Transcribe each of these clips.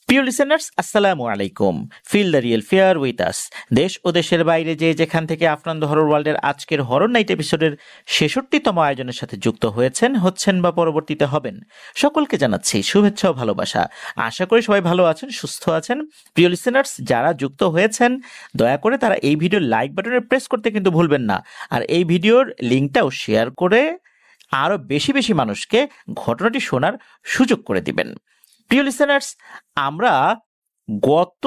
প্রিয় লিসেনার্স, আসসালামু আলাইকুম। Feel the real fear with us. দেশ ও দেশের বাইরে যে যেখান থেকে আফরান দ্য হরর ওয়ার্ল্ডের আজকের হরর নাইট এপিসোডের ৬৬তম আয়োজনের সাথে যুক্ত হচ্ছেন বা পরবর্তীতে হবেন, সকলকে জানাচ্ছি শুভেচ্ছা ও ভালোবাসা। আশা করি সবাই ভালো আছেন, সুস্থ আছেন। প্রিয় লিসেনার্স, যারা যুক্ত হয়েছেন দয়া করে তারা এই ভিডিওর লাইক বাটনে প্রেস করতে কিন্তু ভুলবেন না, আর এই ভিডিওর লিঙ্কটাও শেয়ার করে আরও বেশি বেশি মানুষকে ঘটনাটি শোনার সুযোগ করে দিবেন। প্রিয় লিসেনার্স, আমরা গত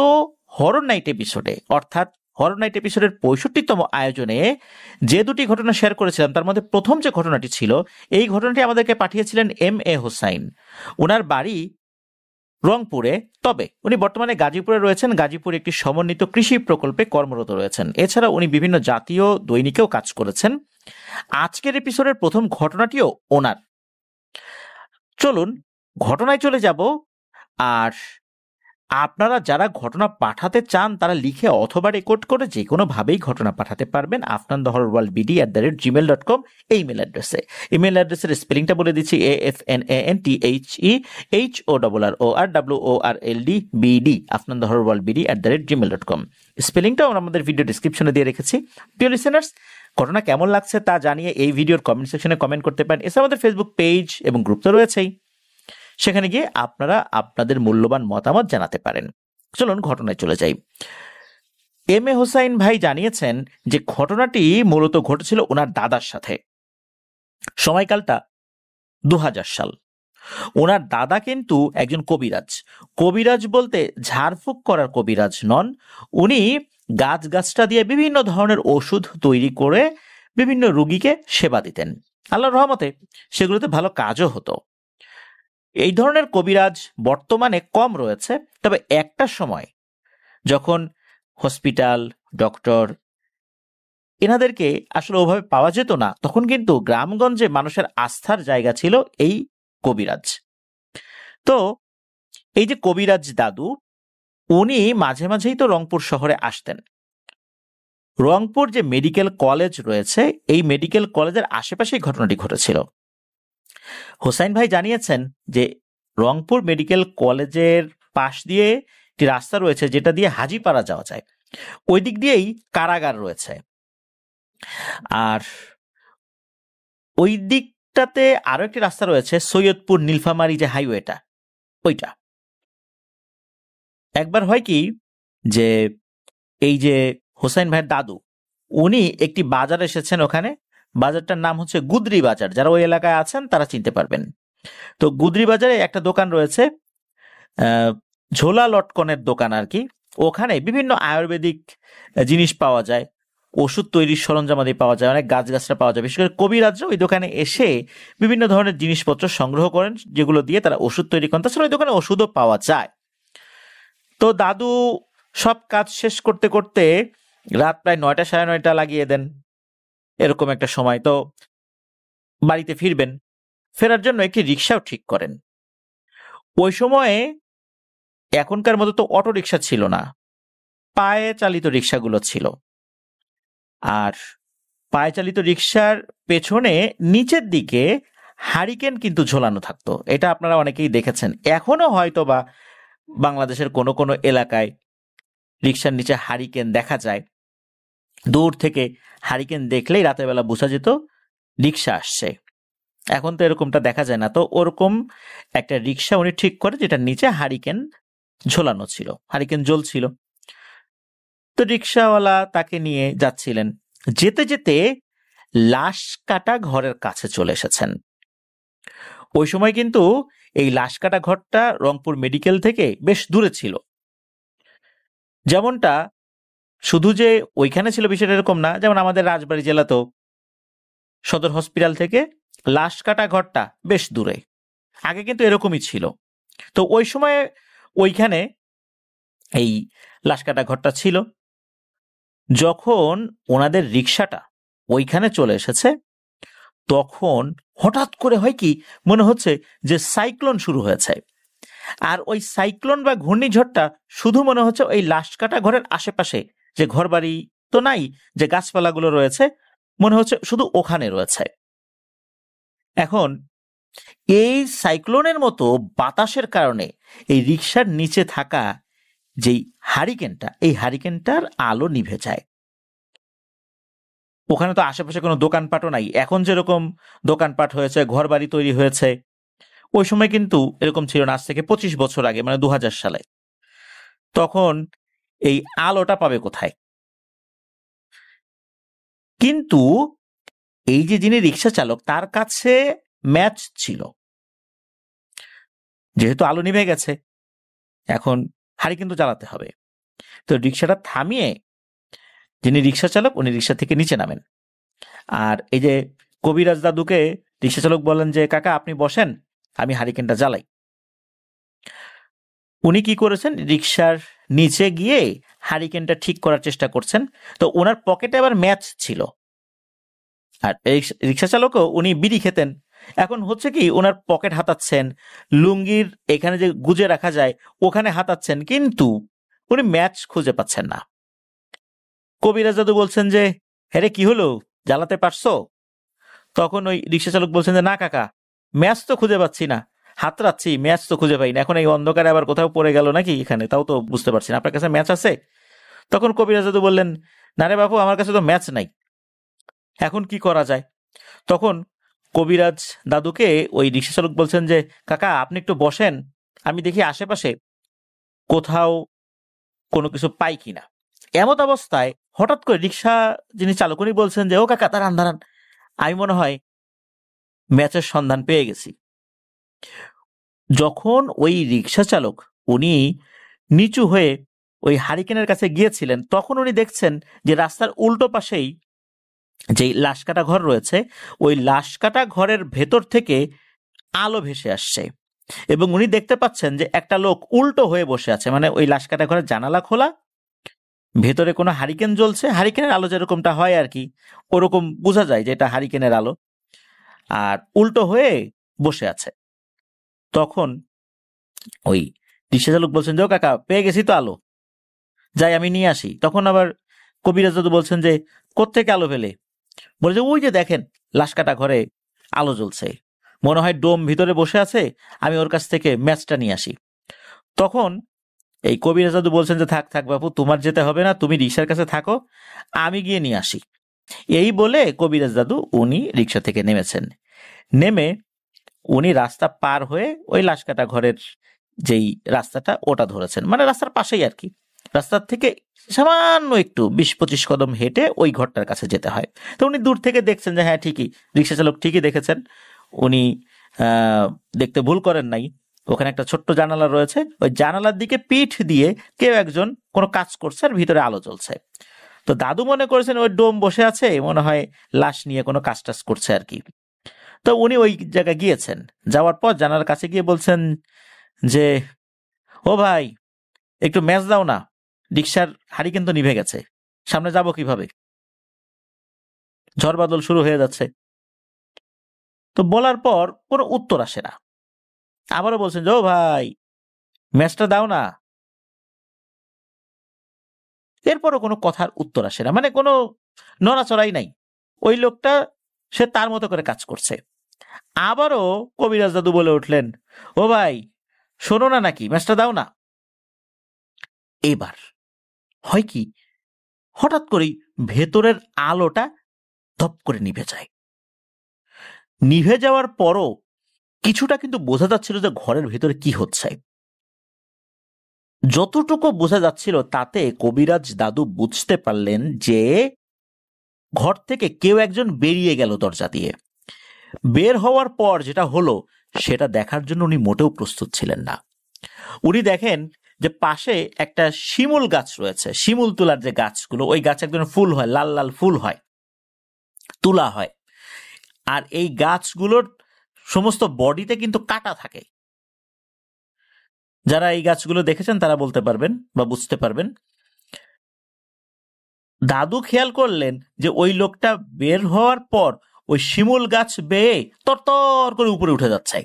হরর নাইট এপিসোডে অর্থাৎ হরর নাইট এপিসোডের ৬৫তম আয়োজনে যে দুটি ঘটনা শেয়ার করেছিলাম তার মধ্যে প্রথম যে ঘটনাটি ছিল, এই ঘটনাটি আমাদেরকে পাঠিয়েছিলেন এম.এ. হোসাইন। ওনার বাড়ি রংপুরে, তবে উনি বর্তমানে গাজীপুরে রয়েছেন। গাজীপুরে একটি সমন্বিত কৃষি প্রকল্পে কর্মরত রয়েছেন। এছাড়া উনি বিভিন্ন জাতীয় দৈনিকেও কাজ করেছেন। আজকের এপিসোডের প্রথম ঘটনাটিও ওনার। চলুন ঘটনায় চলে যাব। আর আপনারা যারা ঘটনা পাঠাতে চান তারা লিখে অথবা রেকর্ড করে যে কোনোভাবেই ঘটনা পাঠাতে পারবেন afnanthehorrorworldbd@gmail.com এই ইমেল অ্যাড্রেসে। ইমেল অ্যাড্রেসের স্পেলিংটা বলে দিচ্ছি, AFNANTHEHORRORWORLDBD afnanthehorrorworldbd@gmail.com। স্পেলিংটাও আমাদের ভিডিও ডিসক্রিপশনে দিয়ে রেখেছি। প্রিয় লিসেনার্স, ঘটনা কেমন লাগছে তা জানিয়ে এই ভিডিওর কমেন্ট সেকশনে কমেন্ট করতে পারেন। এছাড়া আমাদের ফেসবুক পেজ এবং গ্রুপ তো রয়েছেই, সেখানে গিয়ে আপনারা আপনাদের মূল্যবান মতামত জানাতে পারেন। চলুন ঘটনায় চলে যাই। এম.এ. হোসাইন ভাই জানিয়েছেন যে ঘটনাটি মূলত ঘটেছিল ওনার দাদার সাথে। সময়কালটা ২০০০ সাল। ওনার দাদা কিন্তু একজন কবিরাজ। কবিরাজ বলতে ঝাড়ফুঁক করার কবিরাজ নন, উনি গাছটা দিয়ে বিভিন্ন ধরনের ওষুধ তৈরি করে বিভিন্ন রোগীকে সেবা দিতেন। আল্লাহর রহমতে সেগুলোতে ভালো কাজও হতো। এই ধরনের কবিরাজ বর্তমানে কম রয়েছে, তবে একটা সময় যখন হসপিটাল, ডক্টর এনাদেরকে আসলে ওভাবে পাওয়া যেত না, তখন কিন্তু গ্রামগঞ্জে মানুষের আস্থার জায়গা ছিল এই কবিরাজ। তো এই যে কবিরাজ দাদু, উনি মাঝে মাঝেই তো রংপুর শহরে আসতেন। রংপুর যে মেডিকেল কলেজ রয়েছে, এই মেডিকেল কলেজের আশেপাশেই ঘটনাটি ঘটেছিল। হোসাইন ভাই জানিয়েছেন যে রংপুর মেডিকেল কলেজের পাশ দিয়ে একটি রাস্তা রয়েছে যেটা দিয়ে হাজীপাড়া যাওয়া যায়, ওই দিক দিয়েই কারাগার রয়েছে। আর ওই দিকটাতে আরো একটি রাস্তা রয়েছে, সৈয়দপুর নীলফামারী যে হাইওয়েটা, ওইটা। একবার হয় কি যে এই যে হোসাইন ভাইয়ের দাদু, উনি একটি বাজার এসেছেন, ওখানে বাজারটার নাম হচ্ছে গুদরি বাজার। যারা ওই এলাকায় আছেন তারা চিনতে পারবেন। তো গুদরি বাজারে একটা দোকান রয়েছে, ঝোলা লটকনের দোকান আর কি। ওখানে বিভিন্ন আয়ুর্বেদিক জিনিস পাওয়া যায়, ওষুধ তৈরির সরঞ্জামাদি পাওয়া যায়, অনেক গাছগাছরা পাওয়া যায়। বিশেষ করে কবিরাজরা ওই দোকানে এসে বিভিন্ন ধরনের জিনিসপত্র সংগ্রহ করেন, যেগুলো দিয়ে তারা ওষুধ তৈরি করেন। তাছাড়া ওই দোকানে ওষুধও পাওয়া যায়। তো দাদু সব কাজ শেষ করতে করতে রাত প্রায় ৯টা, সাড়ে ৯টা লাগিয়ে দেন, এরকম একটা সময়। তো বাড়িতে ফেরার জন্য একটি রিক্সাও ঠিক করেন। ওই সময়ে এখনকার মতো তো অটো রিক্সা ছিল না, পায়ে চালিত রিক্সাগুলো ছিল। আর পায়ে চালিত রিক্সার পেছনে নিচের দিকে হারিকেন কিন্তু ঝোলানো থাকতো। এটা আপনারা অনেকেই দেখেছেন। এখনো হয়তো বা বাংলাদেশের কোনো কোনো এলাকায় রিক্সার নিচে হারিকেন দেখা যায়। দূর থেকে হারিকেন দেখলেই রাতের বেলা বোঝা যেত রিক্সা আসছে। এখন তো এরকমটা দেখা যায় না। তো ওরকম একটা রিক্সা উনি ঠিক করে, যেটার নিচে হারিকেন ঝোলানো ছিল, হারিকেন জ্বলছিল। তো রিক্সাওয়ালা তাকে নিয়ে যাচ্ছিলেন। যেতে যেতে লাশ কাটা ঘরের কাছে চলে এসেছেন। ওই সময় কিন্তু এই লাশ কাটা ঘরটা রংপুর মেডিকেল থেকে বেশ দূরে ছিল। যেমনটা শুধু যে ওইখানে ছিল বিষয়টা এরকম না, যেমন আমাদের রাজবাড়ী জেলাতেও সদর হসপিটাল থেকে লাশ কাটা ঘরটা বেশ দূরে। আগে কিন্তু এরকমই ছিল। তো ওই সময় ওইখানে এই লাশ কাটা ঘরটা ছিল। যখন ওনাদের রিক্সাটা ওইখানে চলে এসেছে, তখন হঠাৎ করে হয় কি, মনে হচ্ছে যে সাইক্লোন শুরু হয়েছে। আর ওই সাইক্লোন বা ঘূর্ণিঝড়টা শুধু মনে হচ্ছে ওই লাশ কাটা ঘরের আশেপাশে, যে ঘর বাড়ি তো নাই, যে গাছপালাগুলো রয়েছে, মনে হচ্ছে শুধু ওখানে রয়েছে। এখন এই সাইক্লোনের মতো বাতাসের কারণে এই রিকশার নিচে থাকা যেই হারিকেনটা, এই হারিকেনটার আলো নিভে যায়। ওখানে তো আশেপাশে কোনো দোকানপাটও নাই। এখন যেরকম দোকানপাট হয়েছে, ঘর বাড়ি তৈরি হয়েছে, ওই সময় কিন্তু এরকম ছিল না। আজ থেকে 25 বছর আগে, মানে 2000 সালে। তখন এই আলোটা পাবে কোথায়? কিন্তু এই যে যিনি রিক্সা চালক, তার কাছে ম্যাচ ছিল। যেহেতু আলো নিভে গেছে, এখন হারিকেন তো জ্বালাতে হবে। তো রিক্সাটা থামিয়ে যিনি রিক্সা চালক, উনি রিক্সা থেকে নিচে নামেন। আর এই যে কবিরাজ দাদুকে রিক্সা চালক বলেন যে, কাকা আপনি বসেন, আমি হারিকেনটা জ্বালাই। উনি কি করেছেন, রিক্সার নিচে গিয়ে হারিকেনটা ঠিক করার চেষ্টা করছেন। তো ওনার পকেটে আবার ম্যাচ ছিল। আর এই রিক্সা চালকও উনি বিড়ি খেতেন। এখন হচ্ছে কি, ওনার পকেট হাতাচ্ছেন, লুঙ্গির এখানে যে গুজে রাখা যায় ওখানে হাতাচ্ছেন, কিন্তু উনি ম্যাচ খুঁজে পাচ্ছেন না। কবিরাজ দাদু বলছেন যে, হ্যাঁ কি হলো, জ্বালাতে পারছো? তখন ওই রিক্সা চালক বলছেন যে, না কাকা, ম্যাচ তো খুঁজে পাচ্ছি না, হাতড়াচ্ছি, ম্যাচ তো খুঁজে পাই না। এখন এই অন্ধকারে আবার কোথাও পড়ে গেল নাকি এখানে, তাও তো বুঝতে পারছি না। আপনার কাছে ম্যাচ আছে? তখন কবিরাজ দাদু বললেন, না রে বাপু, আমার কাছে তো ম্যাচ নাই, এখন কি করা যায়? তখন কবিরাজ দাদুকে ওই রিক্সা চালক বলছেন যে, কাকা আপনি একটু বসেন, আমি দেখি আশেপাশে কোথাও কোনো কিছু পাই কিনা। এমত অবস্থায় হঠাৎ করে রিক্সা যিনি চালক, উনি বলছেন যে, ও কাকা দাঁড়ান দাঁড়ান, আমি মনে হয় ম্যাচের সন্ধান পেয়ে গেছি। যখন ওই রিক্সা চালক উনি নিচু হয়ে ওই হারিকেনের কাছে গিয়েছিলেন, তখন উনি দেখছেন যে রাস্তার উল্টো পাশেই যেই লাশকাটা ঘর রয়েছে, ওই লাশকাটা ঘরের ভেতর থেকে আলো ভেসে আসছে। এবং উনি দেখতে পাচ্ছেন যে একটা লোক উল্টো হয়ে বসে আছে, মানে ওই লাশকাটা ঘরের জানালা খোলা, ভেতরে কোনো হারিকেন জ্বলছে, হারিকেনের আলো যেরকমটা হয় আর কি, ওরকম বোঝা যায় যে এটা হারিকেনের আলো, আর উল্টো হয়ে বসে আছে। তখন ওই রিক্সা চালক বলছেন যে, ও কাকা পেয়ে গেছি তো আলো, যাই আমি নিয়ে আসি। তখন আবার কবিরাজ দাদু বলছেন যে, কোত্থেকে আলো পেলে? বলে যে, ওই যে দেখেন লাশকাটা ঘরে আলো জ্বলছে, মনে হয় ডোম ভিতরে বসে আছে, আমি ওর কাছ থেকে ম্যাচটা নিয়ে আসি। তখন এই কবিরাজ দাদু বলছেন যে, থাক থাক বাপু, তোমার যেতে হবে না, তুমি রিক্সার কাছে থাকো, আমি গিয়ে নিয়ে আসি। এই বলে কবিরাজ দাদু উনি রিক্সা থেকে নেমেছেন। নেমে উনি রাস্তা পার হয়ে ওই লাশকাটা ঘরের যেই রাস্তাটা ওটা ধরেছেন, মানে রাস্তার পাশেই আর কি। রাস্তার থেকে সামান্য একটু 20-25 কদম হেঁটে ওই ঘরটার কাছে যেতে হয়। তো উনি দূর থেকে দেখছেন যে, হ্যাঁ ঠিকই, রিক্সা চালক ঠিকই দেখেছেন, উনি দেখতে ভুল করেন নাই। ওখানে একটা ছোট্ট জানালা রয়েছে, ওই জানালার দিকে পিঠ দিয়ে কেউ একজন কোনো কাজ করছে আর ভিতরে আলো জ্বলছে। তো দাদু মনে করেছেন ওই ডোম বসে আছে, মনে হয় লাশ নিয়ে কোনো কাজ টাজ করছে আর কি। তো উনি ওই জায়গায় গিয়েছেন, যাওয়ার পর জানালার কাছে গিয়ে বলছেন যে, ও ভাই, একটু ম্যাচ দাও না, রিক্সার হারিকেন তো নিভে গেছে, সামনে যাব কিভাবে, ঝড় বাদল শুরু হয়ে যাচ্ছে। তো বলার পর কোনো উত্তর আসে না। আবারও বলছেন যে, ও ভাই, ম্যাচটা দাও না। এরপরও কোনো কথার উত্তর আসে না, মানে কোনো নড়াচড়াই নাই। ওই লোকটা সে তার মতো করে কাজ করছে। আবারও কবিরাজ দাদু বলে উঠলেন, ও ভাই, শোনো না নাকি, ম্যাচটা দাও না। এবার হয় কি, হঠাৎ করেই ভেতরের আলোটা ধপ করে নিভে যায়। নিভে যাওয়ার পরও কিছুটা কিন্তু বোঝা যাচ্ছিল যে ঘরের ভেতরে কি হচ্ছে। যতটুকু বোঝা যাচ্ছিল তাতে কবিরাজ দাদু বুঝতে পারলেন যে ঘর থেকে কেউ একজন বেরিয়ে গেল দরজা দিয়ে। বের হওয়ার পর যেটা হলো সেটা দেখার জন্য উনি মোটেও প্রস্তুত ছিলেন না। উনি দেখেন যে পাশে একটা শিমুল গাছ রয়েছে, শিমুল তুলার যে গাছগুলো, ওই গাছ একদম ফুল হয়, লাল লাল ফুল হয়, তুলা হয়। আর এই গাছগুলোর সমস্ত বডিতে কিন্তু কাটা থাকে। যারা এই গাছগুলো দেখেছেন তারা বলতে পারবেন বা বুঝতে পারবেন। দাদু খেয়াল করলেন যে ওই লোকটা বের হওয়ার পর ওই শিমুল গাছ বেয়ে তরতর করে উপরে উঠে যাচ্ছে।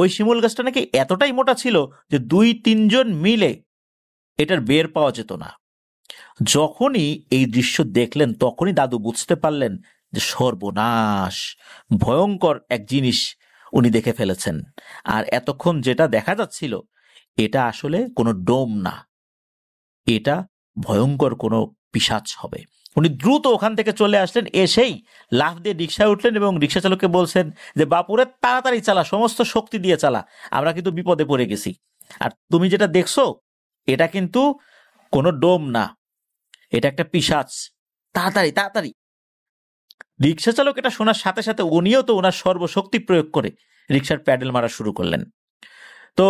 ওই শিমুল গাছটা নাকি এতটাই মোটা ছিল যে 2-3 জন মিলে এটার বের পাওয়া যেত না। যখনই এই দৃশ্য দেখলেন তখনই দাদু বুঝতে পারলেন যে সর্বনাশ, ভয়ঙ্কর এক জিনিস উনি দেখে ফেলেছেন। আর এতক্ষণ যেটা দেখা যাচ্ছিল এটা আসলে কোনো ডোম না, এটা ভয়ঙ্কর কোনো পিশাচ হবে। উনি দ্রুত ওখান থেকে চলে আসলেন, এসেই লাফ দিয়ে রিক্সায় উঠলেন এবং রিক্সা চালককে বলছেন যে বাপুরে তাড়াতাড়ি চালা, সমস্ত শক্তি দিয়ে চালা, আমরা কিন্তু বিপদে পড়ে গেছি। আর তুমি যেটা দেখছো এটা কিন্তু কোনো ডোম না, এটা একটা পিশাচ, তাড়াতাড়ি তাড়াতাড়ি। রিক্সা চালক এটা শোনার সাথে সাথে উনিও তো ওনার সর্বশক্তি প্রয়োগ করে রিক্সার প্যাডেল মারা শুরু করলেন। তো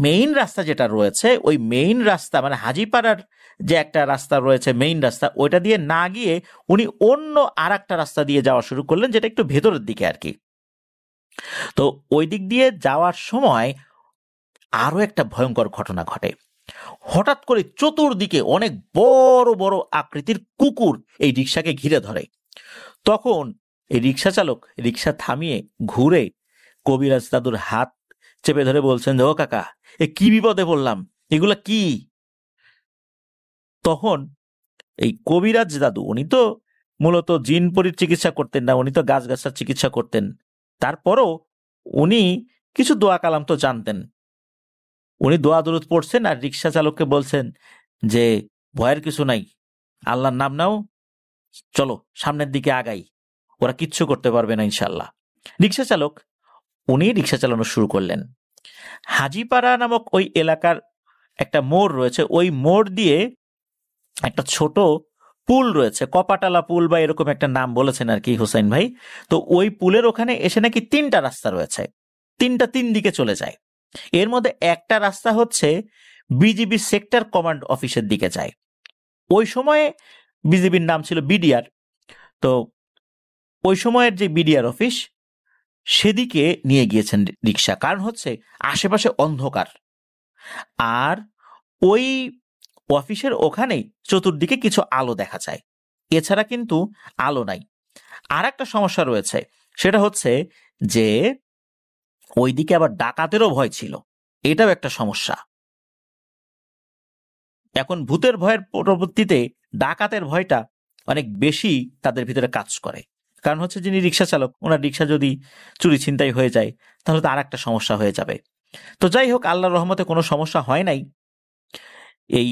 মেইন রাস্তা যেটা রয়েছে, ওই মেইন রাস্তা মানে হাজিপাড়ার যে একটা রাস্তা রয়েছে মেইন রাস্তা, ওইটা দিয়ে না গিয়ে উনি অন্য আর একটা রাস্তা দিয়ে যাওয়া শুরু করলেন, যেটা একটু ভেতরের দিকে আর কি। তো ওই দিক দিয়ে যাওয়ার সময় আরো একটা ভয়ঙ্কর ঘটনা ঘটে। হঠাৎ করে চতুর্দিকে অনেক বড় বড় আকৃতির কুকুর এই রিক্সাকে ঘিরে ধরে। তখন এই রিক্সা চালক রিক্সা থামিয়ে ঘুরে কবিরাজ দাদুর হাত চেপে ধরে বলছেন যে ও কাকা, এ কি বিপদে পড়লাম, এগুলা কি? তখন এই কবিরাজ দাদু, উনি তো মূলত জিনপরির চিকিৎসা করতেন না, উনি তো গাছগাছার চিকিৎসা করতেন, তারপরও উনি কিছু দোয়া কালাম তো জানতেন। উনি দোয়া দরুদ পড়ছেন আর রিক্সা চালককে বলছেন যে ভয়ের কিছু নাই, আল্লাহর নাম নাও, চলো সামনের দিকে আগাই, ওরা কিচ্ছু করতে পারবে না ইনশাল্লাহ। রিক্সা চালক উনি রিক্সা চালানো শুরু করলেন। হাজিপাড়া নামক ওই এলাকার একটা মোড় রয়েছে, ওই মোড় দিয়ে একটা ছোট পুল রয়েছে, কপাটালা পুল বা এরকম একটা নাম বলেছেন আর কি হুসাইন ভাই। তো ওই পুলের ওখানে এসে নাকি 3টা রাস্তা রয়েছে, 3টা 3 দিকে চলে যায়। এর মধ্যে একটা রাস্তা হচ্ছে বিজিবি সেক্টর কমান্ড অফিসের দিকে যায়। ওই সময়ে বিজিবির নাম ছিল বিডিআর। তো ওই সময়ের যে বিডিআর অফিস, সেদিকে নিয়ে গিয়েছেন রিক্সা, কারণ হচ্ছে আশেপাশে অন্ধকার, আর ওই অফিসের ওখানেই চতুর্দিকে কিছু আলো দেখা যায়, এছাড়া কিন্তু আলো নাই। আর একটা সমস্যা রয়েছে, সেটা হচ্ছে যে ওইদিকে আবার ডাকাতেরও ভয় ছিল, এটাও একটা সমস্যা। এখন ভূতের ভয়ের পরবর্তীতে ডাকাতের ভয়টা অনেক বেশি তাদের ভিতরে কাজ করে, কারণ হচ্ছে যিনি রিক্সা চালক, ওনার রিক্সা যদি চুরি ছিনতাই হয়ে যায় তাহলে তো আর একটা সমস্যা হয়ে যাবে। তো যাই হোক, আল্লাহর রহমতে কোনো সমস্যা হয় নাই। এই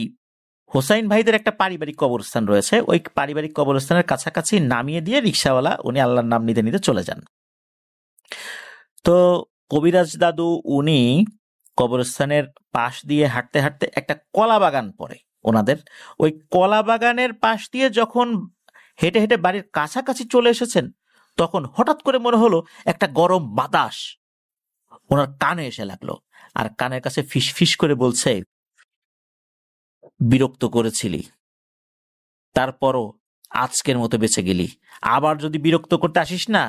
হোসাইন ভাইদের একটা পারিবারিক কবরস্থান রয়েছে, ওই পারিবারিক কবরস্থানের কাছাকাছি নামিয়ে দিয়ে রিক্সাওয়ালা উনি আল্লাহর নাম নিতে নিতে চলে যান। তো কবিরাজ দাদু উনি কবরস্থানের পাশ দিয়ে হাঁটতে হাঁটতে একটা কলা বাগান পড়ে ওনাদের, ওই কলা বাগানের পাশ দিয়ে যখন হেঁটে হেঁটে বাড়ির কাছাকাছি চলে এসেছেন, তখন হঠাৎ করে মনে হলো একটা গরম বাতাস ওনার কানে এসে লাগলো, আর কানের কাছে ফিস ফিস করে বলছে, বিরক্ত করেছিলি, তারপরও আজকের মতো বেঁচে গেলি, আবার যদি বিরক্ত করতে আসিস না,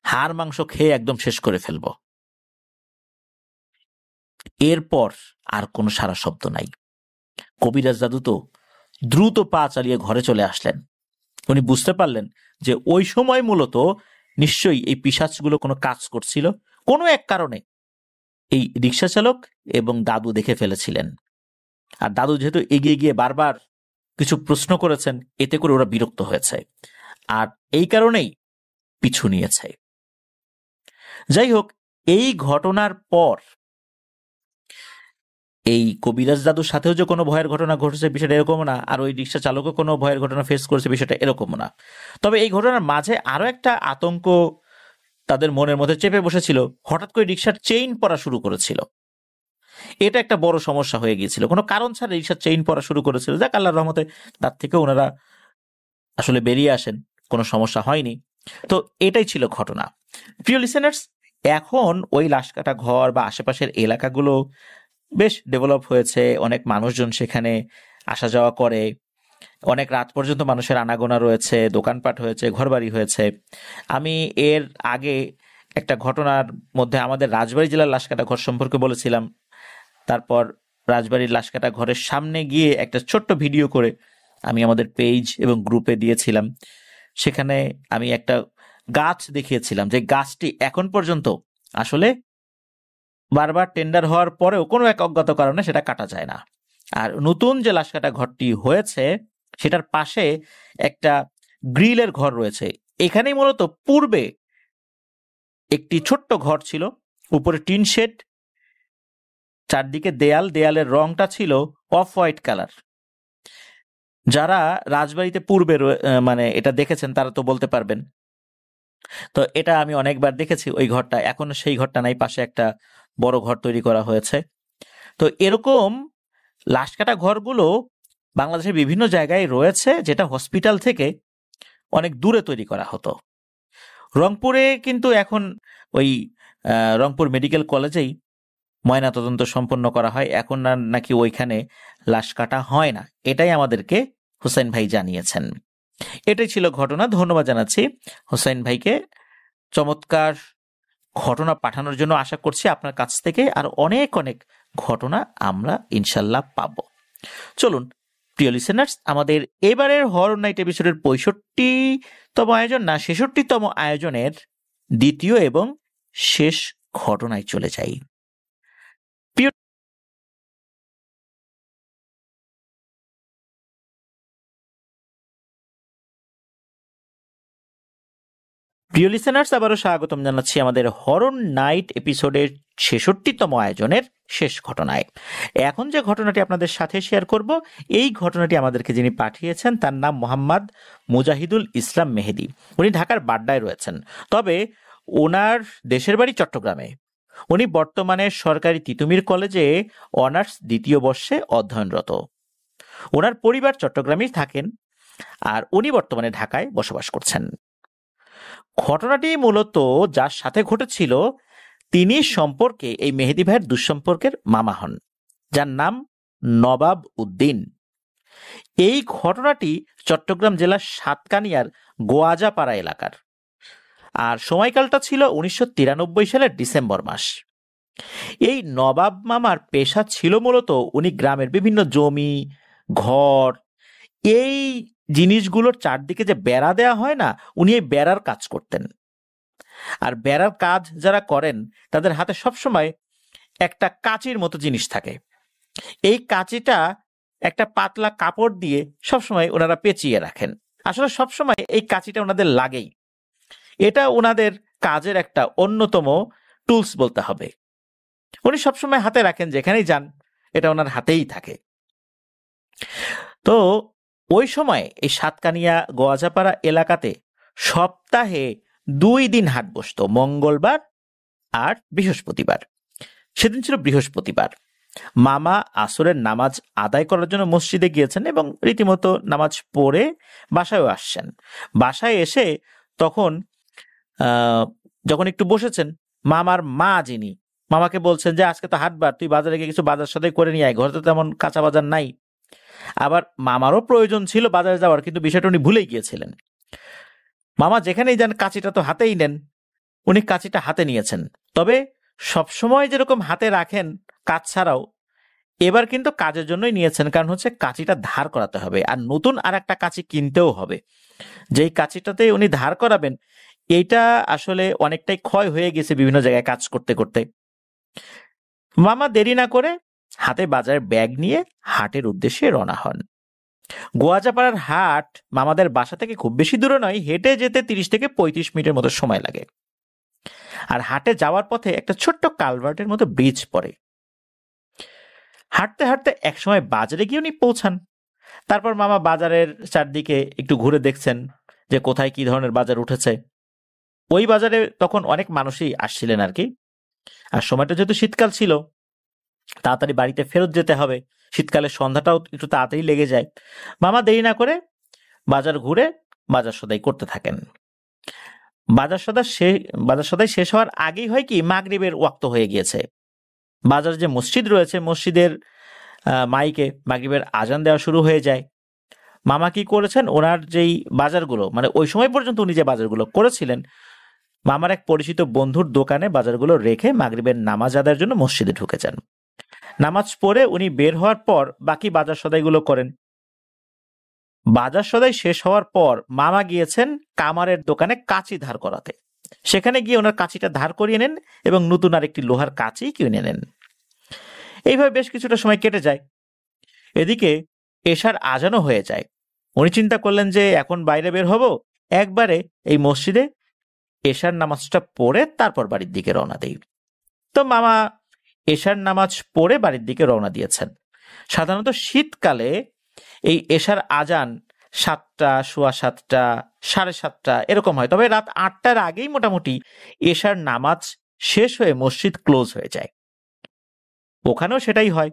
হাড় মাংস খেয়ে একদম শেষ করে ফেলবো। এরপর আর কোনো সারা শব্দ নাই। কবিরাজ দাদু তো দ্রুত পা চালিয়ে ঘরে চলে আসলেন। উনি বুঝতে পারলেন যে ওই সময় মূলত নিশ্চয়ই এই পিশাচগুলো কোনো কাজ করছিল, কোনো এক কারণে এই রিক্সা চালক এবং দাদু দেখে ফেলেছিলেন। আর দাদু যেহেতু এগিয়ে গিয়ে বারবার কিছু প্রশ্ন করেছেন, এতে করে ওরা বিরক্ত হয়েছে আর এই কারণেই পিছু নিয়েছে। যাই হোক, এই ঘটনার পর এই কবিরাজ দাদুর সাথেও যে কোনো ভয়ের ঘটনা ঘটেছে বিষয়টা এরকম না, আর ওই রিক্সা চালকও কোনো ভয়ের ঘটনা ফেস করেছে বিষয়টা এরকম না। তবে এই ঘটনার মাঝে আরো একটা আতঙ্ক তাদের মনের মধ্যে চেপে বসেছিল, হঠাৎ করে রিক্সার চেইন পড়া শুরু করেছিল। এটা একটা বড় সমস্যা হয়ে গিয়েছিল, কোনো কারণ ছাড়া রিক্সার চেইন পড়া শুরু করেছিল। যাক, আল্লাহর রহমতে তার থেকে ওনারা আসলে বেরিয়ে আসেন, কোনো সমস্যা হয়নি। তো এটাই ছিল ঘটনা। প্রিয় লিসেনার্স, এখন ওই লাশকাটা ঘর বা আশেপাশের এলাকাগুলো বেশ ডেভেলপ হয়েছে, অনেক মানুষজন সেখানে আসা যাওয়া করে, অনেক রাত পর্যন্ত মানুষের আনাগোনা রয়েছে, দোকানপাট হয়েছে, ঘরবাড়ি হয়েছে। আমি এর আগে একটা ঘটনার মধ্যে আমাদের রাজবাড়ী জেলার লাশকাটা ঘর সম্পর্কে বলেছিলাম, তারপর রাজবাড়ির লাশকাটা ঘরের সামনে গিয়ে একটা ছোট্ট ভিডিও করে আমি আমাদের পেজ এবং গ্রুপে দিয়েছিলাম। সেখানে আমি একটা গাছ দেখিয়েছিলাম, যে গাছটি এখন পর্যন্ত আসলে বারবার টেন্ডার হওয়ার পরেও কোনো এক অজ্ঞাত কারণে সেটা কাটা যায় না। আর নতুন যে লাশকাটা ঘরটি হয়েছে সেটার পাশে একটা গ্রিলের ঘর রয়েছে। এখানেই মূলত পূর্বে একটি ছোট্ট ঘর ছিল, উপরে টিন শেড, চারদিকে দেয়াল, দেয়ালের রংটা ছিল অফ হোয়াইট কালার। যারা রাজবাড়িতে পূর্বে মানে এটা দেখেছেন তারা তো বলতে পারবেন। তো এটা আমি অনেকবার দেখেছি ওই ঘরটা, এখনো সেই ঘরটা নাই, পাশে একটা বড় ঘর তৈরি করা হয়েছে। তো এরকম লাশ কাটা ঘরগুলো বাংলাদেশের বিভিন্ন জায়গায় রয়েছে, যেটা হসপিটাল থেকে অনেক দূরে তৈরি করা হতো। রংপুরে কিন্তু এখন ওই রংপুর মেডিকেল কলেজেই ময়নাতদন্ত সম্পন্ন করা হয়, এখন আর নাকি ওইখানে লাশ কাটা হয় না, এটাই আমাদেরকে হুসাইন ভাই জানিয়েছেন। এটাই ছিল ঘটনা। ধন্যবাদ জানাচ্ছি হুসাইন ভাইকে চমৎকার ঘটনা পাঠানোর জন্য। আশা করছি আপনার কাছ থেকে আর অনেক অনেক ঘটনা আমরা ইনশাল্লাহ পাব। চলুন প্রিয় লিসেনার্স, আমাদের এবারের হরর নাইট এপিসোডের 65তম আয়োজন না 66তম আয়োজনের দ্বিতীয় এবং শেষ ঘটনায় চলে যাই। প্রিয় লিসেনার্স, আবারও স্বাগতম জানাচ্ছি আমাদের হরর নাইট এপিসোডের 66তম আয়োজনের শেষ ঘটনায়। এখন যে ঘটনাটি আপনাদের সাথে শেয়ার করব, এই ঘটনাটি আমাদেরকে যিনি পাঠিয়েছেন তার নাম মোহাম্মদ মুজাহিদুল ইসলাম মেহেদি। উনি ঢাকার বাড্ডায় রয়েছেন, তবে ওনার দেশের বাড়ি চট্টগ্রামে। উনি বর্তমানে সরকারি তিতুমির কলেজে অনার্স দ্বিতীয় বর্ষে অধ্যয়নরত। ওনার পরিবার চট্টগ্রামেই থাকেন, আর উনি বর্তমানে ঢাকায় বসবাস করছেন। ঘটনাটি মূলত যার সাথে ঘটেছিল তিনি সম্পর্কে এই মেহেদি ভাইয়ের দুঃসম্পর্কের মামা হন, যার নাম নবাব উদ্দিন। এই ঘটনাটি চট্টগ্রাম জেলার সাতকানিয়ার গোয়াজাপাড়া এলাকার, আর সময়কালটা ছিল 1993 সালের ডিসেম্বর মাস। এই নবাব মামার পেশা ছিল মূলত উনি গ্রামের বিভিন্ন জমি, ঘর, এই জিনিসগুলোর চারদিকে যে বেড়া দেয়া হয় না, উনি এই বেড়ার কাজ করতেন। আর বেড়ার কাজ যারা করেন তাদের হাতে সবসময় একটা কাঁচির মতো জিনিস থাকে। এই কাঁচিটা একটা পাতলা কাপড় দিয়ে সবসময় ওনারা পেঁচিয়ে রাখেন। আসলে সবসময় এই কাঁচিটা ওনাদের লাগেই, এটা ওনাদের কাজের একটা অন্যতম টুলস বলতে হবে। উনি সবসময় হাতে রাখেন, যেখানেই যান এটা ওনার হাতেই থাকে। তো ওই সময় এই সাতকানিয়া গোয়াজাপাড়া এলাকাতে সপ্তাহে 2 দিন হাট বসতো, মঙ্গলবার আর বৃহস্পতিবার। সেদিন ছিল বৃহস্পতিবার। মামা আসরের নামাজ আদায় করার জন্য মসজিদে গিয়েছেন এবং রীতিমতো নামাজ পড়ে বাসায়ও আসছেন। বাসায় এসে তখন যখন একটু বসেছেন, মামার মা যিনি, মামাকে বলছেন যে আজকে তো হাটবার, তুই বাজারে গিয়ে কিছু বাজার সদাই করে নিয়ে আয়, ঘরে তো তেমন কাঁচা বাজার নাই। আবার মামারও প্রয়োজন ছিল বাজারে যাওয়ার, কিন্তু বিষয়টা উনি ভুলেই গিয়েছিলেন। মামা যেখানেই যান কাঁচিটা তো হাতেই নেন, উনি কাঁচিটা হাতে নিয়েছেন। তবে সবসময় যেরকম হাতে রাখেন কাজ ছাড়াও, এবার কিন্তু কাজের জন্যই নিয়েছেন, কারণ হচ্ছে কাঁচিটা ধার করাতে হবে, আর নতুন আর একটা কাঁচি কিনতেও হবে। যেই কাঁচিটাতে উনি ধার করাবেন এইটা আসলে অনেকটাই ক্ষয় হয়ে গেছে বিভিন্ন জায়গায় কাজ করতে করতে। মামা দেরি না করে হাতে বাজারের ব্যাগ নিয়ে হাটের উদ্দেশ্যে রওনা হন। গোয়াজাপাড়ার হাট মামাদের বাসা থেকে খুব বেশি দূরে নয়, হেঁটে যেতে 30 থেকে 35 মিনিটের মতো সময় লাগে। আর হাটে যাওয়ার পথে একটা ছোট্ট কালভার্টের মতো ব্রিজ পড়ে। হাঁটতে হাঁটতে একসময় বাজারে গিয়ে উনি পৌঁছান। তারপর মামা বাজারের চারদিকে একটু ঘুরে দেখছেন যে কোথায় কি ধরনের বাজার উঠেছে। ওই বাজারে তখন অনেক মানুষই আসছিলেন আর কি। আর সময়টা যেহেতু শীতকাল ছিল, তাড়াতাড়ি বাড়িতে ফেরত যেতে হবে, শীতকালে সন্ধ্যাটাও একটু তাড়াতাড়ি লেগে যায়। মামা দেরি না করে বাজার ঘুরে বাজার সদাই করতে থাকেন। বাজার সদাই শেষ হওয়ার আগেই হয় কি, মাগরিবের ওয়াক্ত হয়ে গিয়েছে। বাজারে যে মসজিদ রয়েছে, মসজিদের মাইকে মাগরিবের আজান দেওয়া শুরু হয়ে যায়। মামা কি করেছেন, ওনার যেই বাজারগুলো, মানে ওই সময় পর্যন্ত উনি যে বাজারগুলো করেছিলেন, মামার এক পরিচিত বন্ধুর দোকানে বাজারগুলো রেখে মাগরিবের নামাজ আদায়ের জন্য মসজিদে ঢুকে যান। নামাজ পড়ে উনি বের হওয়ার পর বাকি বাজার সদাইগুলো করেন। বাজার সদাই শেষ হওয়ার পর মামা গিয়েছেন কামারের দোকানে কাঁচি ধার করাতে। সেখানে গিয়ে ওনার কাঁচিটা ধার করিয়ে নেন এবং নতুন আরেকটি লোহার কাঁচি কিনে নেন। এইভাবে বেশ কিছুটা সময় কেটে যায়। এদিকে এশার আজানও হয়ে যায়। উনি চিন্তা করলেন যে এখন বাইরে বের হব, একবারে এই মসজিদে এশার নামাজটা পড়ে তারপর বাড়ির দিকে রওনা দেই। তো মামা এশার নামাজ পড়ে বাড়ির দিকে রওনা দিয়েছেন। সাধারণত শীতকালে এই এশার আজান 7টা, সোয়া 7টা, 7:30 এরকম হয়। তবে রাত 8টার আগেই মোটামুটি এশার নামাজ শেষ হয়ে মসজিদ ক্লোজ হয়ে যায়। ওখানেও সেটাই হয়।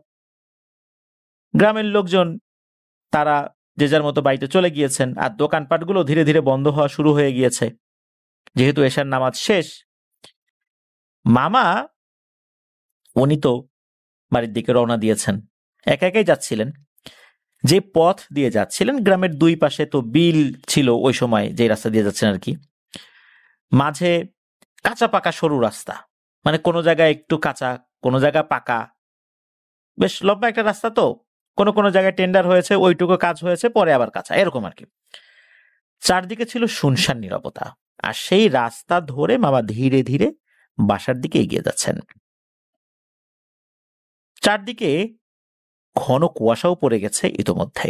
গ্রামের লোকজন তারা যে যার মতো বাড়িতে চলে গিয়েছেন, আর দোকানপাটগুলো ধীরে ধীরে বন্ধ হওয়া শুরু হয়ে গিয়েছে যেহেতু এশার নামাজ শেষ। মামা উনি তো বাড়ির দিকে রওনা দিয়েছেন, একা একাই যাচ্ছিলেন। যে পথ দিয়ে যাচ্ছিলেন, গ্রামের দুই পাশে তো বিল ছিল ওই সময়, যে রাস্তা দিয়ে যাচ্ছেন আর কি, মাঝে কাঁচা পাকা সরু রাস্তা, মানে কোনো জায়গায় একটু কাঁচা, কোনো জায়গায় পাকা, বেশ লম্বা একটা রাস্তা। তো কোনো কোনো জায়গায় টেন্ডার হয়েছে, ওইটুকু কাজ হয়েছে, পরে আবার কাঁচা, এরকম আর কি। চারদিকে ছিল শুনশান নীরবতা, আর সেই রাস্তা ধরে মামা ধীরে ধীরে বাসার দিকে এগিয়ে যাচ্ছেন। চারদিকে ঘন কুয়াশাও পড়ে গেছে ইতোমধ্যে।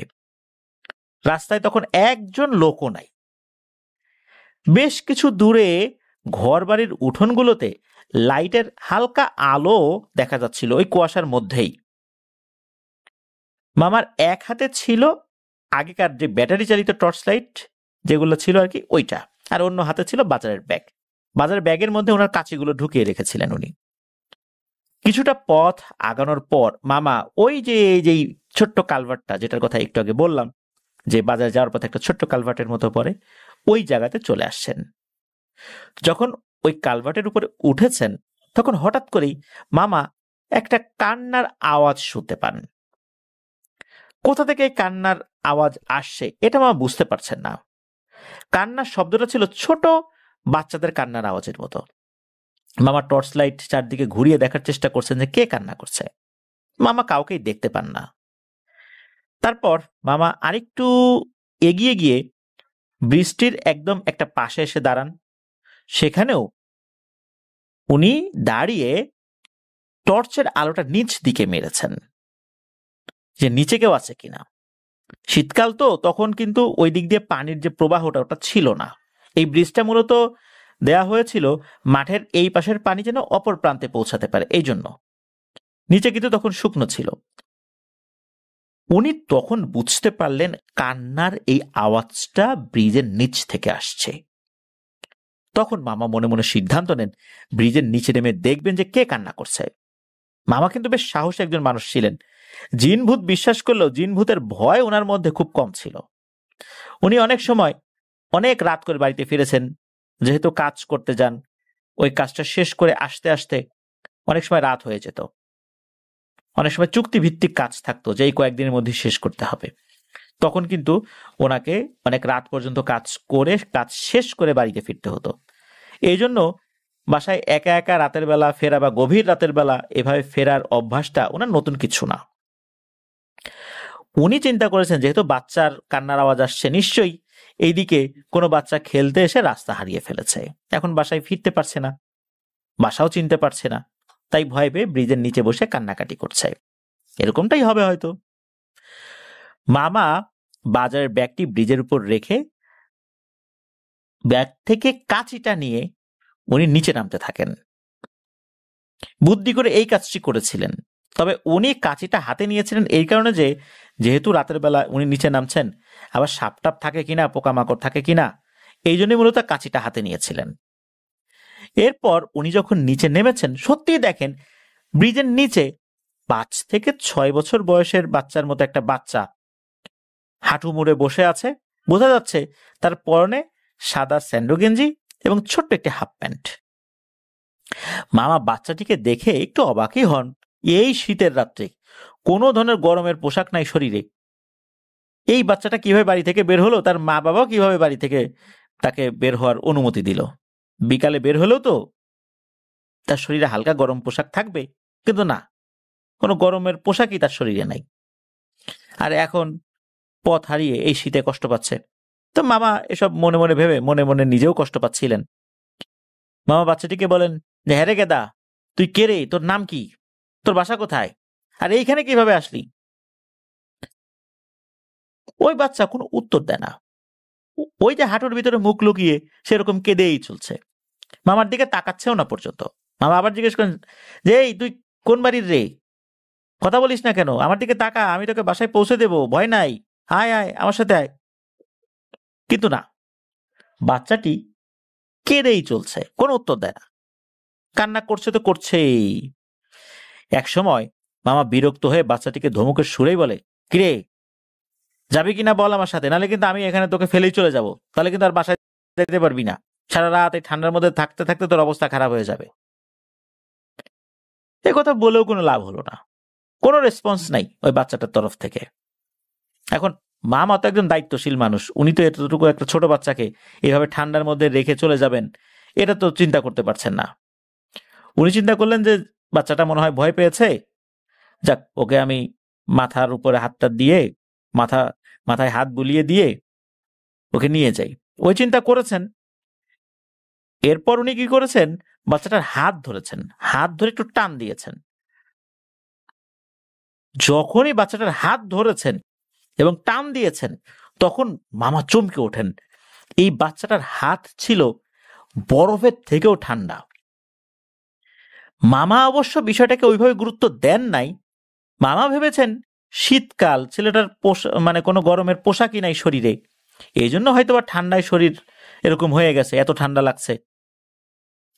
রাস্তায় তখন একজন লোকও নাই। বেশ কিছু দূরে ঘরবাড়ির উঠোনগুলোতে লাইটের হালকা আলো দেখা যাচ্ছিল ওই কুয়াশার মধ্যেই। মামার এক হাতে ছিল আগেকার যে ব্যাটারি চালিত টর্চ লাইট যেগুলো ছিল আর কি, ওইটা, আর অন্য হাতে ছিল বাজারের ব্যাগ। বাজারের ব্যাগের মধ্যে ওনার কাঁচিগুলো ঢুকিয়ে রেখেছিলেন উনি। কিছুটা পথ আগানোর পর মামা ওই যে যেই ছোট্ট কালভার্টটা, যেটার কথা একটু আগে বললাম, যে বাজারে যাওয়ার পথে একটা ছোট্ট কালভার্টের মতো পড়ে, ওই জায়গাতে চলে আসছেন। যখন ওই কালভার্টের উপরে উঠেছেন, তখন হঠাৎ করেই মামা একটা কান্নার আওয়াজ শুনতে পান। কোথা থেকে এই কান্নার আওয়াজ আসছে এটা মামা বুঝতে পারছেন না। কান্নার শব্দটা ছিল ছোট বাচ্চাদের কান্নার আওয়াজের মতো। মামা টর্চ লাইট চারদিকে ঘুরিয়ে দেখার চেষ্টা করছেন যে কে কান্না করছে। মামা কাউকেই দেখতে পান না। তারপর মামা আরেকটু এগিয়ে গিয়ে বৃষ্টির একদম একটা পাশে এসে দাঁড়ান। সেখানেও উনি দাঁড়িয়ে টর্চের আলোটা নিচ দিকে মেরেছেন, যে নিচে কেউ আছে কিনা। শীতকাল তো, তখন কিন্তু ওই দিক দিয়ে পানির যে প্রবাহটা ওটা ছিল না। এই ব্রিজটা মূলত দেয়া হয়েছিল মাঠের এই পাশের পানি যেন অপর প্রান্তে পৌঁছাতে পারে, এই জন্য। নিচে কিন্তু তখন শুকনো ছিল। উনি তখন বুঝতে পারলেন কান্নার এই আওয়াজটা ব্রিজের নিচ থেকে আসছে। তখন মামা মনে মনে সিদ্ধান্ত নেন ব্রিজের নিচে নেমে দেখবেন যে কে কান্না করছে। মামা কিন্তু বেশ সাহসী একজন মানুষ ছিলেন। জিন ভূত বিশ্বাস করলেও জিন ভূতের ভয় ওনার মধ্যে খুব কম ছিল। উনি অনেক সময় অনেক রাত করে বাড়িতে ফিরেছেন, যেহেতু কাজ করতে যান। ওই কাজটা শেষ করে আসতে আসতে অনেক সময় রাত হয়ে যেত। অনেক সময় চুক্তিভিত্তিক কাজ থাকতো যে এই কয়েকদিনের মধ্যে শেষ করতে হবে। তখন কিন্তু ওনাকে অনেক রাত পর্যন্ত কাজ করে, কাজ শেষ করে বাড়িতে ফিরতে হতো। এই জন্য বাসায় একা একা রাতের বেলা ফেরা বা গভীর রাতের বেলা এভাবে ফেরার অভ্যাসটা ওনার নতুন কিছু না। উনি চিন্তা করেছেন যেহেতু বাচ্চার কান্নার আওয়াজ আসছে, নিশ্চয়ই এইদিকে কোনো বাচ্চা খেলতে এসে রাস্তা হারিয়ে ফেলেছে, এখন বাসায় ফিরতে পারছে না, বাসাও চিনতে পারছে না, তাই ভয় পেয়ে ব্রিজের নিচে বসে কান্নাকাটি করছে। এরকমটাই হবে হয়তো। মামা বাজারের ব্যাগটি ব্রিজের উপর রেখে ব্যাগ থেকে কাঁচিটা নিয়ে উনি নিচে নামতে থাকেন। বুদ্ধি করে এই কাজটি করেছিলেন। তবে উনি কাঁচিটা হাতে নিয়েছিলেন এই কারণে যে যেহেতু রাতের বেলা উনি নিচে নামছেন, আবার সাপটাপ থাকে কিনা, পোকামাকড় থাকে কিনা, এই জন্যই মূলত কাঁচিটা হাতে নিয়েছিলেন। এরপর উনি যখন নিচে নেমেছেন, সত্যিই দেখেন ব্রিজের নিচে 5 থেকে 6 বছর বয়সের বাচ্চার মতো একটা বাচ্চা হাঁটু মুড়ে বসে আছে। বোঝা যাচ্ছে তার পরনে সাদা স্যান্ডো গেঞ্জি এবং ছোট্ট একটি হাফ প্যান্ট। মামা বাচ্চাটিকে দেখে একটু অবাকই হন। এই শীতের রাত্রে কোনো ধরনের গরমের পোশাক নাই শরীরে, এই বাচ্চাটা কিভাবে বাড়ি থেকে বের হলো, তার মা বাবাও কিভাবে বাড়ি থেকে তাকে বের হওয়ার অনুমতি দিল। বিকালে বের হলেও তো তার শরীরে হালকা গরম পোশাক থাকবে, কিন্তু না, কোনো গরমের পোশাকই তার শরীরে নাই। আর এখন পথ হারিয়ে এই শীতে কষ্ট পাচ্ছে। তো মামা এসব মনে মনে ভেবে মনে মনে নিজেও কষ্ট পাচ্ছিলেন। মামা বাচ্চাটিকে বলেন যে, হ্যাঁ রে গেদা, তুই কে রে, তোর নাম কি, তোর বাসা কোথায়, আর এইখানে কিভাবে আসলি? ওই বাচ্চা কোনো উত্তর দেয় না। ওই যে হাঁটুর ভিতরে মুখ লুকিয়ে সেরকম কেঁদেই চলছে। মামার দিকে তাকাচ্ছেও না পর্যন্ত। মামা আবার জিজ্ঞেস করেন যে, এই তুই কোন বাড়ির রে, কথা বলিস না কেন, আমার দিকে তাকা, আমি তোকে বাসায় পৌঁছে দেবো, ভয় নাই, আয় আয় আমার সাথে আয়। কিন্তু না, বাচ্চাটি কেঁদেই চলছে, কোনো উত্তর দেয় না, কান্না করছে তো করছেই। এক সময় মামা বিরক্ত হয়ে বাচ্চাটিকে ধমকের সুরেই বলে, কিরে যাবি কিনা বল আমার সাথে, নাহলে কিন্তু আমি এখানে তোকে ফেলেই চলে যাব, তাহলে কিন্তু আর বাসায় যেতে পারবি না, সারা রাত এই ঠান্ডার মধ্যে থাকতে থাকতে তোর অবস্থা খারাপ হয়ে যাবে। এ কথা বলেও কোনো লাভ হলো না, কোনো রেসপন্স নাই ওই বাচ্চাটার তরফ থেকে। এখন মামা তো একজন দায়িত্বশীল মানুষ, উনি তো এতটুকু একটা ছোট বাচ্চাকে এভাবে ঠান্ডার মধ্যে রেখে চলে যাবেন, এটা তো চিন্তা করতে পারছেন না। উনি চিন্তা করলেন যে বাচ্চাটা মনে হয় ভয় পেয়েছে, যাক ওকে আমি মাথার উপরে হাতটা দিয়ে, মাথায় হাত বুলিয়ে দিয়ে ওকে নিয়ে যাই, ওই চিন্তা করেছেন। এরপর উনি কি করেছেন, বাচ্চাটার হাত ধরেছেন, হাত ধরে একটু টান দিয়েছেন। যখনই বাচ্চাটার হাত ধরেছেন এবং টান দিয়েছেন, তখন মামা চমকে ওঠেন। এই বাচ্চাটার হাত ছিল বরফের থেকেও ঠান্ডা। মামা অবশ্য বিষয়টাকে ওইভাবে গুরুত্ব দেন নাই। মামা ভেবেছেন শীতকাল, ছেলেটার মানে কোনো গরমের পোশাকই নাই শরীরে, এই জন্য হয়তো বা ঠান্ডায় শরীর এরকম হয়ে গেছে, এত ঠান্ডা লাগছে,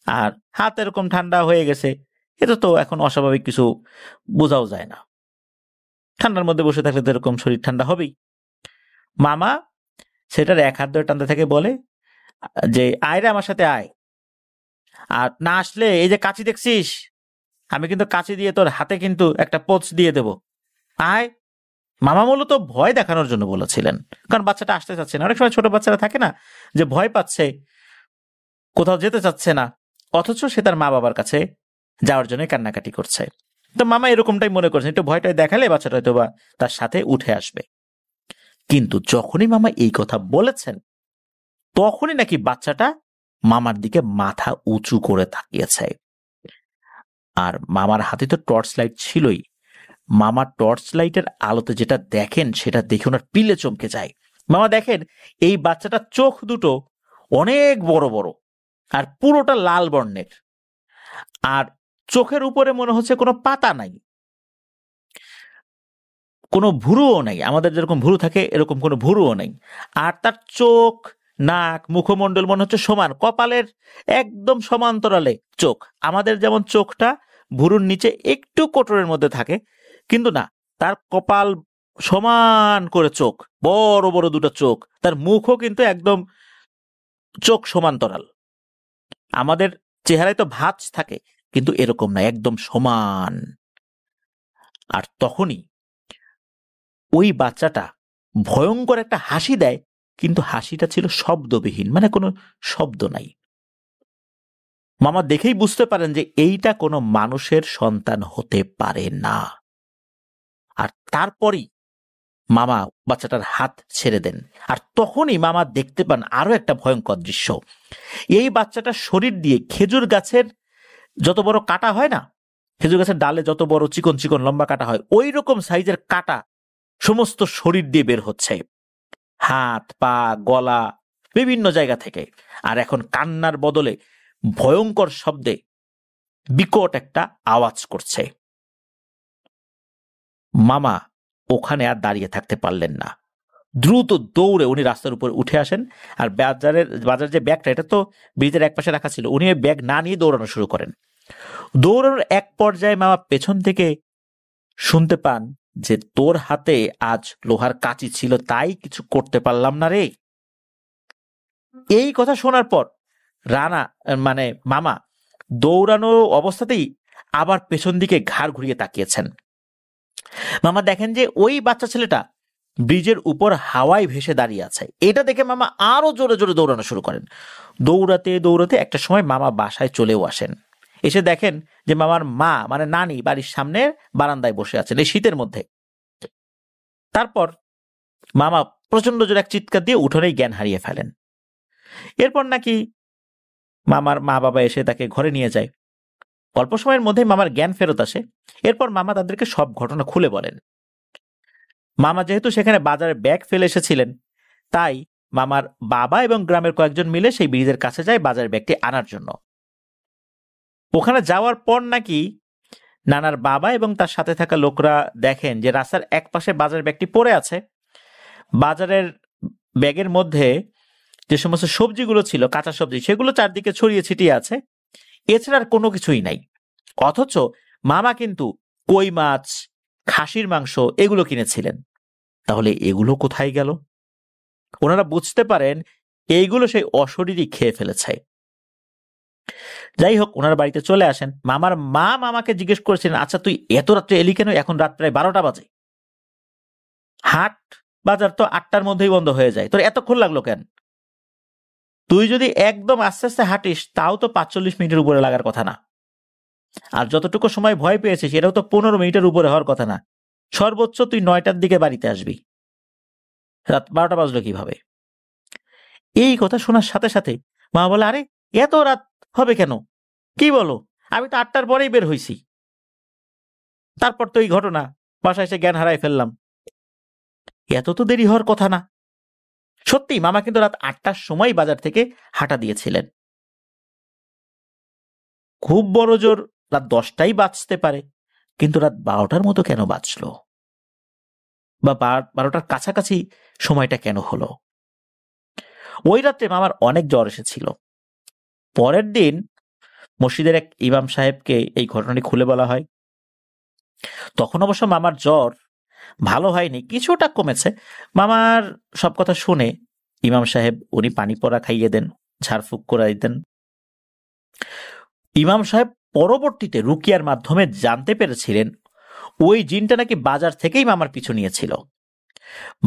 আর হাত এরকম ঠান্ডা হয়ে গেছে, এটা তো এখন অস্বাভাবিক কিছু বোঝাও যায় না, ঠান্ডার মধ্যে বসে থাকলে তো এরকম শরীর ঠান্ডা হবেই। মামা সেটার এক হাত ধরে টানতে থাকে, বলে যে আয় রে আমার সাথে আয়, আর না আসলে এই যে কাঁচি দেখছিস, আমি কিন্তু কাঁচি দিয়ে তোর হাতে কিন্তু একটা পোঁচ দিয়ে দেব, আয়। মামা মূলত ভয় দেখানোর জন্য বলেছিলেন, কারণ বাচ্চাটা আসতে চাচ্ছে না। অনেক সময় ছোট বাচ্চারা থাকে না যে ভয় পাচ্ছে, কোথাও যেতে চাচ্ছে না, অথচ সে তার মা বাবার কাছে যাওয়ার জন্য কান্নাকাটি করছে। তো মামা এরকমটাই মনে করছেন, একটু ভয়টাই দেখালে বাচ্চাটা হয়তো বা তার সাথে উঠে আসবে। কিন্তু যখনই মামা এই কথা বলেছেন, তখনই নাকি বাচ্চাটা মামার দিকে মাথা উঁচু করে তাকিয়েছে। আর মামার হাতে তো টর্চ লাইট ছিলই। মামা টর্চ লাইটের আলোতে যেটা দেখেন, সেটা দেখে ওনার পিলে চমকে যায়। মামা দেখেন এই বাচ্চাটার চোখ দুটো অনেক বড় বড়, আর পুরোটা লাল বর্ণের, আর চোখের উপরে মনে হচ্ছে কোনো পাতা নাই, কোনো ভুরুও নাই, আমাদের যেরকম ভুরু থাকে এরকম কোনো ভুরুও নাই। আর তার চোখ, নাক, মুখমণ্ডল মনে হচ্ছে সমান, কপালের একদম সমান্তরালে চোখ। আমাদের যেমন চোখটা ভুরুর নিচে একটু কোটরের মধ্যে থাকে, কিন্তু না, তার কপাল সমান করে চোখ, বড় বড় দুটো চোখ, তার মুখও কিন্তু একদম চোখ সমান্তরাল। আমাদের চেহারায় তো ভাঁজ থাকে, কিন্তু এরকম না, একদম সমান। আর তখনই ওই বাচ্চাটা ভয়ঙ্কর একটা হাসি দেয়, কিন্তু হাসিটা ছিল শব্দবিহীন, মানে কোনো শব্দ নাই। মামা দেখেই বুঝতে পারেন যে এইটা কোনো মানুষের সন্তান হতে পারে না। আর তারপরই মামা বাচ্চাটার হাত ছেড়ে দেন। আর তখনই মামা দেখতে পান আরো একটা ভয়ঙ্কর দৃশ্য। এই বাচ্চাটার শরীর দিয়ে খেজুর গাছের যত বড় কাটা হয় না, খেজুর গাছের ডালে যত বড় চিকন চিকন লম্বা কাটা হয়, ওই রকম সাইজের কাটা সমস্ত শরীর দিয়ে বের হচ্ছে, হাত, পা, গলা, বিভিন্ন জায়গা থেকে। আর এখন কান্নার বদলে ভয়ঙ্কর শব্দে বিকট একটা আওয়াজ করছে। মামা ওখানে আর দাঁড়িয়ে থাকতে পারলেন না, দ্রুত দৌড়ে উনি রাস্তার উপর উঠে আসেন। আর বাজার যে ব্যাগটা, এটা তো ব্রিজের এক পাশে রাখা ছিল, উনি ওই ব্যাগ না নিয়ে দৌড়ানো শুরু করেন। দৌড়ানোর এক পর্যায়ে মামা পেছন থেকে শুনতে পান যে, তোর হাতে আজ লোহার কাঁচি ছিল, তাই কিছু করতে পারলাম না রে। এই কথা শোনার পর রানা, মানে মামা, দৌড়ানো অবস্থাতেই আবার পেছন দিকে ঘাড় ঘুরিয়ে তাকিয়েছেন। মামা দেখেন যে ওই বাচ্চা ছেলেটা ব্রিজের উপর হাওয়ায় ভেসে দাঁড়িয়ে আছে। এটা দেখে মামা আরো জোরে জোরে দৌড়ানো শুরু করেন। দৌড়াতে দৌড়াতে একটা সময় মামা বাসায় চলেও আসেন। এসে দেখেন যে মামার মা, মানে নানি, বাড়ির সামনে বারান্দায় বসে আছেন এই শীতের মধ্যে। তারপর মামা প্রচন্ড জোরে এক চিৎকার দিয়ে উঠোনেই জ্ঞান হারিয়ে ফেলেন। এরপর নাকি মামার মা বাবা এসে তাকে ঘরে নিয়ে যায়। অল্প সময়ের মধ্যে মামার জ্ঞান ফেরত আসে। এরপর মামা তাদেরকে সব ঘটনা খুলে বলেন। মামা যেহেতু সেখানে বাজারে ব্যাগ ফেলে এসেছিলেন, তাই মামার বাবা এবং গ্রামের কয়েকজন মিলে সেই ব্রিজের কাছে যায় বাজারের ব্যাগটি আনার জন্য। ওখানে যাওয়ার পর নাকি নানার বাবা এবং তার সাথে থাকা লোকরা দেখেন যে রাস্তার এক পাশে বাজারের ব্যাগটি পড়ে আছে। বাজারের ব্যাগের মধ্যে যে সমস্ত সবজিগুলো ছিল, কাঁচা সবজি, সেগুলো চারদিকে ছড়িয়ে ছিটিয়ে আছে, এছাড়া আর কোনো কিছুই নাই। অথচ মামা কিন্তু কই মাছ, খাসির মাংস এগুলো কিনেছিলেন। তাহলে এগুলো কোথায় গেল? ওনারা বুঝতে পারেন এইগুলো সেই অশরীরই খেয়ে ফেলেছে। যাই হোক, ওনার বাড়িতে চলে আসেন। মামার মা মামাকে জিজ্ঞেস করেছিলেন, আচ্ছা তুই এত রাত্রে এলি কেন? এখন রাত প্রায় 12টা বাজে, হাট বাজার তো 8টার মধ্যেই বন্ধ হয়ে যায়, তোর এতক্ষণ লাগলো কেন? তুই যদি একদম আস্তে আস্তে হাঁটিস তাও তো 45 মিনিটের উপরে লাগার কথা না, আর যতটুকু সময় ভয় পেয়েছিস এটাও তো 15 মিনিটের উপরে হওয়ার কথা না। সর্বোচ্চ তুই 9টার দিকে বাড়িতে আসবি, রাত 12টা বাজলো কিভাবে? এই কথা শোনার সাথে সাথে মা বলে, আরে এত রাত হবে কেন? কি বলো? আমি তো 8টার পরেই বের হইছি। তারপর তো এই ঘটনা, বাসায় এসে জ্ঞান হারাই ফেললাম। এত তো দেরি হওয়ার কথা না। সত্যি মামা কিন্তু রাত 8টার সময় বাজার থেকে হাঁটা দিয়েছিলেন। খুব বড় জোর রাত 10টাই বাজতে পারে, কিন্তু রাত 12টার মতো কেন বাজলো? বা 12টার কাছাকাছি সময়টা কেন হলো? ওই রাত্রে মামার অনেক জ্বর এসেছিল। পরের দিন মসজিদের এক ইমাম সাহেবকে এই ঘটনাটি খুলে বলা হয়। তখন অবশ্য মামার জ্বর ভালো হয়নি, কিছুটা কমেছে। মামার সব কথা শুনে ইমাম সাহেব উনি পানি পড়া খাইয়ে দেন, ঝাড়ফুঁক করাই দেন। ইমাম সাহেব পরবর্তীতে রুকিয়ার মাধ্যমে জানতে পেরেছিলেন ওই জিনটা নাকি বাজার থেকেই মামার পিছু নিয়েছিল।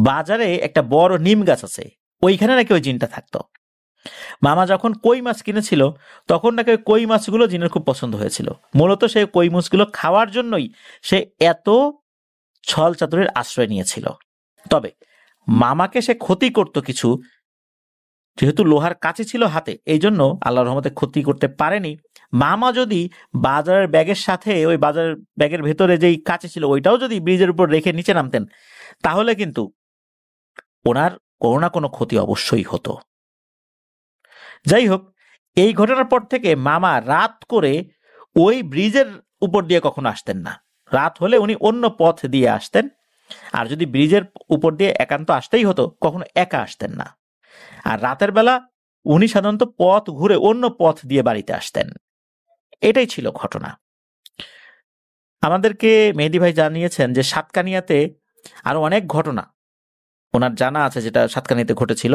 বাজারে একটা বড় নিম গাছ আছে, ওইখানে নাকি ওই জিনটা থাকতো। মামা যখন কই মাছ কিনেছিল তখন নাকি ওই কই মাছগুলো জিনের খুব পছন্দ হয়েছিল। মূলত সেই কই মাছগুলো খাওয়ার জন্যই সে এত ছল চাতুরের আশ্রয় নিয়েছিল। তবে মামাকে সে ক্ষতি করত কিছু, যেহেতু লোহার কাছে ছিল হাতে, এই জন্য আল্লাহর রহমতে ক্ষতি করতে পারেনি। মামা যদি বাজারের ব্যাগের সাথে ওই বাজারের ব্যাগের ভেতরে যেই কাছে ছিল ওইটাও যদি ব্রিজের উপর রেখে নিচে নামতেন, তাহলে কিন্তু ওনার কোনো না কোনো ক্ষতি অবশ্যই হতো। যাই হোক, এই ঘটনার পর থেকে মামা রাত করে ওই ব্রিজের উপর দিয়ে কখনো আসতেন না। রাত হলে উনি অন্য পথ দিয়ে আসতেন, আর যদি ব্রিজের উপর দিয়ে একান্ত আসতেই হতো কখনো একা আসতেন না। আর রাতের বেলা উনি সাধারণত পথ ঘুরে অন্য পথ দিয়ে বাড়িতে আসতেন। এটাই ছিল ঘটনা। আমাদেরকে মেহেদী ভাই জানিয়েছেন যে সাতকানিয়াতে আরো অনেক ঘটনা ওনার জানা আছে, যেটা সাতকানিয়াতে ঘটেছিল,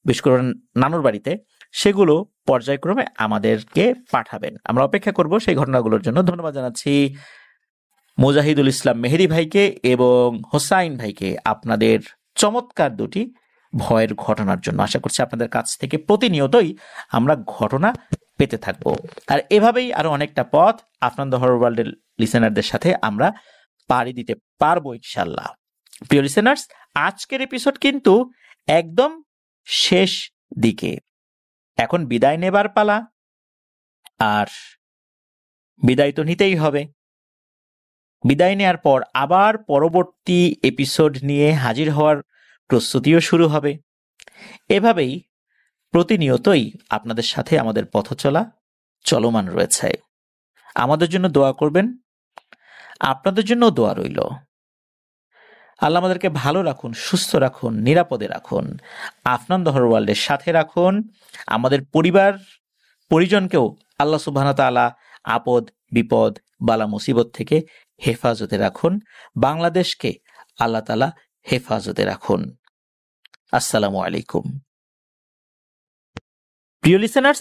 বিশেষ করে নানুর বাড়িতে। সেগুলো পর্যায়ক্রমে আমাদেরকে পাঠাবেন, আমরা অপেক্ষা করব সেই ঘটনাগুলোর জন্য। ধন্যবাদ জানাচ্ছি মুজাহিদুল ইসলাম মেহেদী ভাইকে এবং হোসাইন ভাইকে আপনাদের চমৎকার দুটি ভয়ের ঘটনার জন্য। আশা করছি আপনাদের কাছ থেকে প্রতিনিয়তই আমরা ঘটনা পেতে থাকবো, আর এভাবেই আরো অনেকটা পথ আফনান দ্য হরর ওয়ার্ল্ডের লিসেনারদের সাথে আমরা পাড়ি দিতে পারবো ইনশাল্লাহ। প্রিয় লিসেনার্স, আজকের এপিসোড কিন্তু একদম শেষ দিকে, এখন বিদায় নেবার পালা। আর বিদায় তো নিতেই হবে। বিদায় নেওয়ার পর আবার পরবর্তী এপিসোড নিয়ে হাজির হওয়ার প্রস্তুতিও শুরু হবে। এভাবেই প্রতিনিয়তই আপনাদের সাথে আমাদের পথ চলা চলমান রয়েছে। আমাদের জন্য দোয়া করবেন, আপনাদের জন্য দোয়া রইল। আল্লাহ আমাদেরকে ভালো রাখুন, সুস্থ রাখুন, নিরাপদে রাখুন, আফনান দ্য হরর ওয়ার্ল্ডের সাথে রাখুন। আমাদের পরিবার পরিজনকেও আল্লাহ সুবহানাহু ওয়া তাআলা আপদ বিপদ বালা মুসিবত থেকে হেফাজতে রাখুন। বাংলাদেশকে আল্লাহ তাআলা হেফাজতে রাখুন। আসসালামু আলাইকুম। প্রিয় লিসেনার্স,